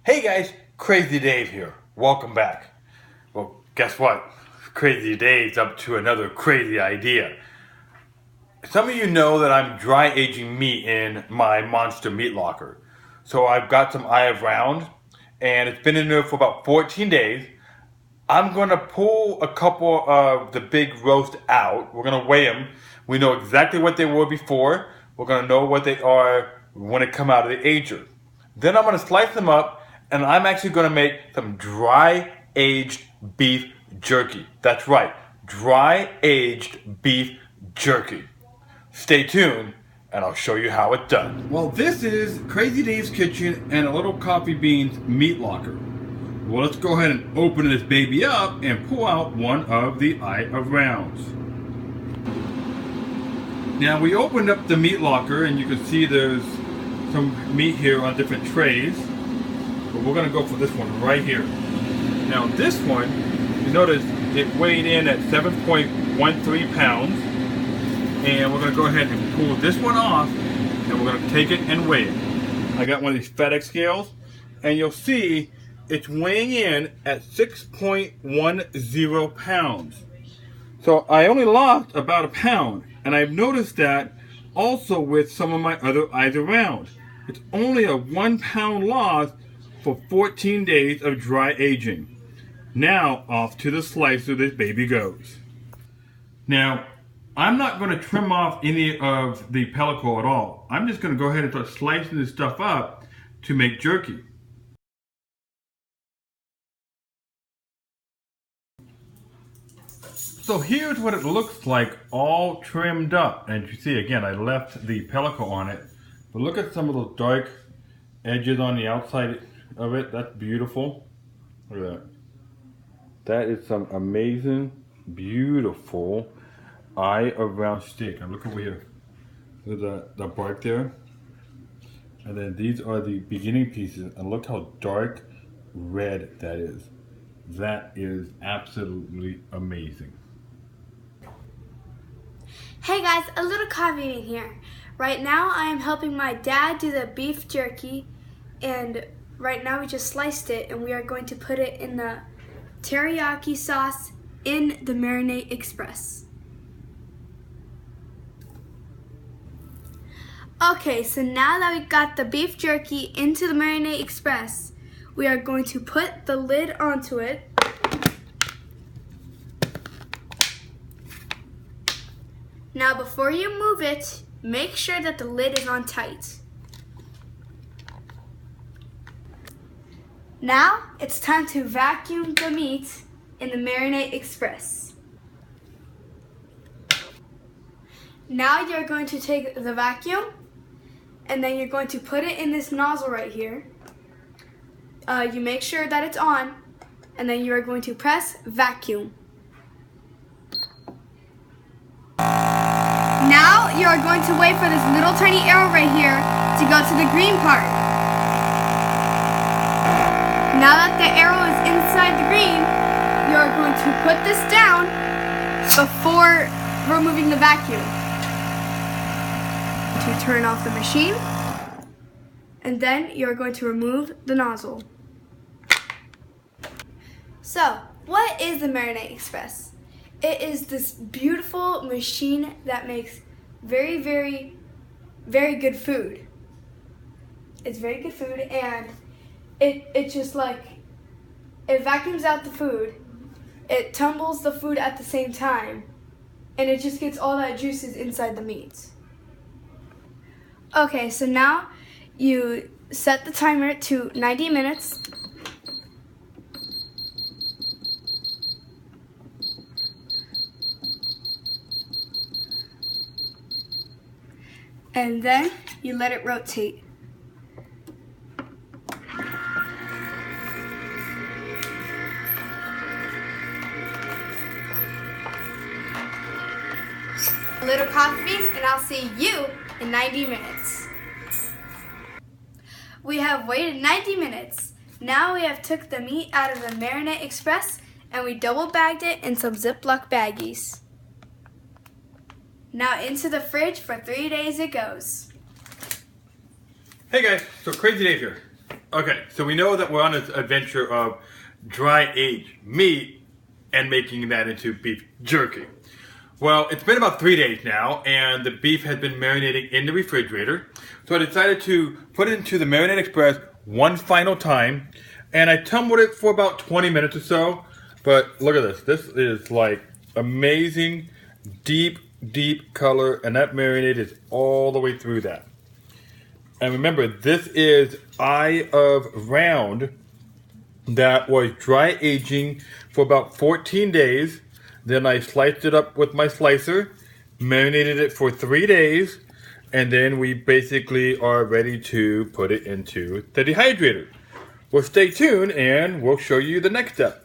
Hey guys, Crazy Dave here. Welcome back. Well, guess what? Crazy Dave's up to another crazy idea. Some of you know that I'm dry aging meat in my monster meat locker. So I've got some eye of round and it's been in there for about 14 days. I'm going to pull a couple of the big roast out. We're going to weigh them. We know exactly what they were before. We're going to know what they are when they come out of the ager. Then I'm going to slice them up, and I'm actually going to make some dry aged beef jerky. That's right, dry aged beef jerky. Stay tuned, and I'll show you how it's done. Well, this is Crazy Dave's Kitchen and a little coffee beans meat locker. Well, let's go ahead and open this baby up and pull out one of the eye of rounds. Now we opened up the meat locker and you can see there's some meat here on different trays. But we're gonna go for this one right here. Now this one, you notice it weighed in at 7.13 pounds. And we're gonna go ahead and pull this one off and we're gonna take it and weigh it. I got one of these FedEx scales and you'll see it's weighing in at 6.10 pounds. So I only lost about a pound, and I've noticed that also with some of my other eyes around. It's only a 1 pound loss for 14 days of dry aging. Now off to the slicer this baby goes. Now I'm not going to trim off any of the pellicle at all. I'm just going to go ahead and start slicing this stuff up to make jerky. So here's what it looks like all trimmed up. And you see again, I left the pellicle on it. But look at some of those dark edges on the outside of it. That's beautiful. Look at that. That is some amazing, beautiful eye around steak. And look over here. Look at the bark there. And then these are the beginning pieces. And look how dark red that is. That is absolutely amazing. Hey guys, a little caveat here. Right now I am helping my dad do the beef jerky, and right now we just sliced it and we are going to put it in the teriyaki sauce in the Marinate Express. Okay, so now that we got the beef jerky into the Marinate Express, we are going to put the lid onto it. Now before you move it, make sure that the lid is on tight. Now it's time to vacuum the meat in the Marinate Express. Now you're going to take the vacuum and then you're going to put it in this nozzle right here. You make sure that it's on, and then you are going to press vacuum. Now you are going to wait for this little tiny arrow right here to go to the green part. Now that the arrow is inside the green, you are going to put this down before removing the vacuum. To turn off the machine, and then you're going to remove the nozzle. So, what is the Marinate Express? It is this beautiful machine that makes very, very, very good food. It's very good food, and it just like, it vacuums out the food, it tumbles the food at the same time, and it just gets all that juices inside the meat. Okay, so now you set the timer to 90 minutes. And then you let it rotate. A little coffee beans, and I'll see you in 90 minutes. We have waited 90 minutes. Now we have took the meat out of the Marinate Express and we double bagged it in some Ziploc baggies. Now into the fridge for 3 days it goes. Hey guys, so Crazy Dave here. Okay, so we know that we're on this adventure of dry aged meat and making that into beef jerky. Well, it's been about 3 days now, and the beef has been marinating in the refrigerator. So I decided to put it into the Marinade Express one final time, and I tumbled it for about 20 minutes or so. But look at this. This is like amazing, deep color, and that marinade is all the way through that. And remember, this is eye of round that was dry aging for about 14 days. Then I sliced it up with my slicer, marinated it for 3 days, and then we basically are ready to put it into the dehydrator. Well, stay tuned and we'll show you the next step.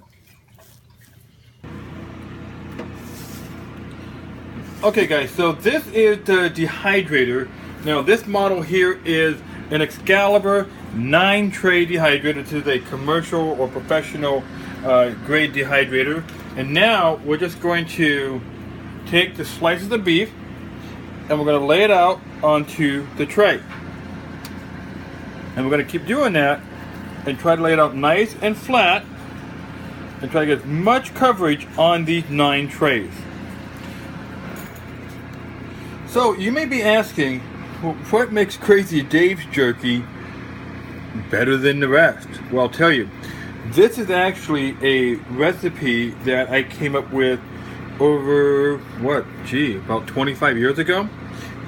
Okay guys, so this is the dehydrator. Now this model here is an Excalibur 9-tray dehydrator. This is a commercial or professional grade dehydrator. And now we're just going to take the slices of beef and we're going to lay it out onto the tray. And we're going to keep doing that and try to lay it out nice and flat and try to get as much coverage on these 9 trays. So you may be asking, well, what makes Crazy Dave's jerky better than the rest? Well, I'll tell you. This is actually a recipe that I came up with over, about 25 years ago.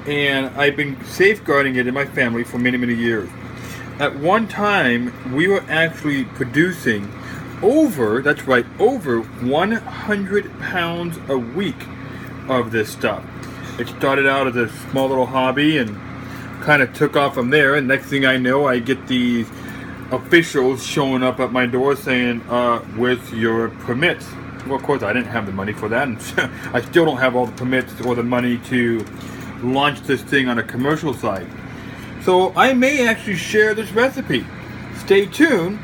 And I've been safeguarding it in my family for many years. At one time, we were actually producing over 100 pounds a week of this stuff. It started out as a small little hobby and kind of took off from there. And next thing I know, I get these officials showing up at my door saying, "With your permits." Well, of course, I didn't have the money for that, and I still don't have all the permits or the money to launch this thing on a commercial side. So I may actually share this recipe. Stay tuned,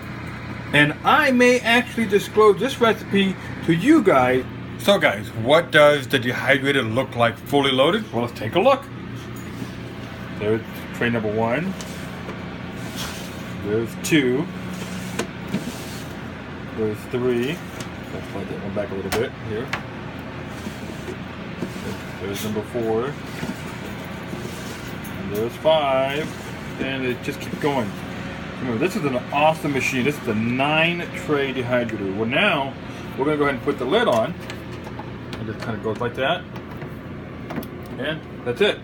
and I may actually disclose this recipe to you guys. So guys, what does the dehydrator look like fully loaded? Well, let's take a look. There's tray number 1. There's 2. There's 3. Let's slide that one back a little bit here. There's number 4. And there's 5. And it just keeps going. Remember, this is an awesome machine. This is a 9-tray dehydrator. Well, now we're going to go ahead and put the lid on. It just kind of goes like that. And that's it.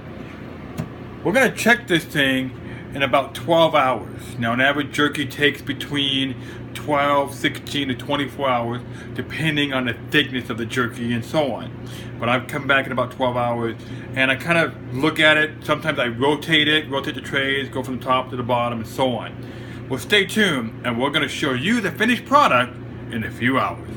We're going to check this thing in about 12 hours. Now, an average jerky takes between 12, 16 to 24 hours, depending on the thickness of the jerky and so on. But I've come back in about 12 hours, and I kind of look at it. Sometimes I rotate the trays, go from the top to the bottom, and so on. Well, stay tuned, and we're going to show you the finished product in a few hours.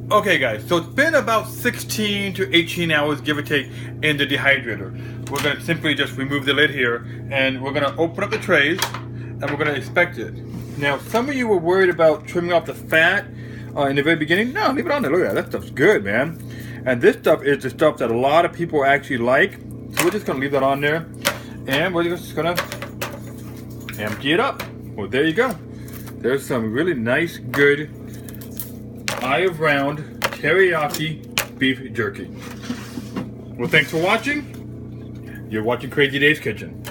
Okay guys, so it's been about 16 to 18 hours, give or take, in the dehydrator. We're going to simply just remove the lid here, and we're going to open up the trays, and we're going to inspect it. Now, some of you were worried about trimming off the fat in the very beginning. No, leave it on there. Look at that. That stuff's good, man. And this stuff is the stuff that a lot of people actually like. So we're just going to leave that on there, and we're just going to empty it up. Well, there you go. There's some really nice, good eye of round teriyaki beef jerky. Well, thanks for watching. You're watching Crazy Dave's Kitchen.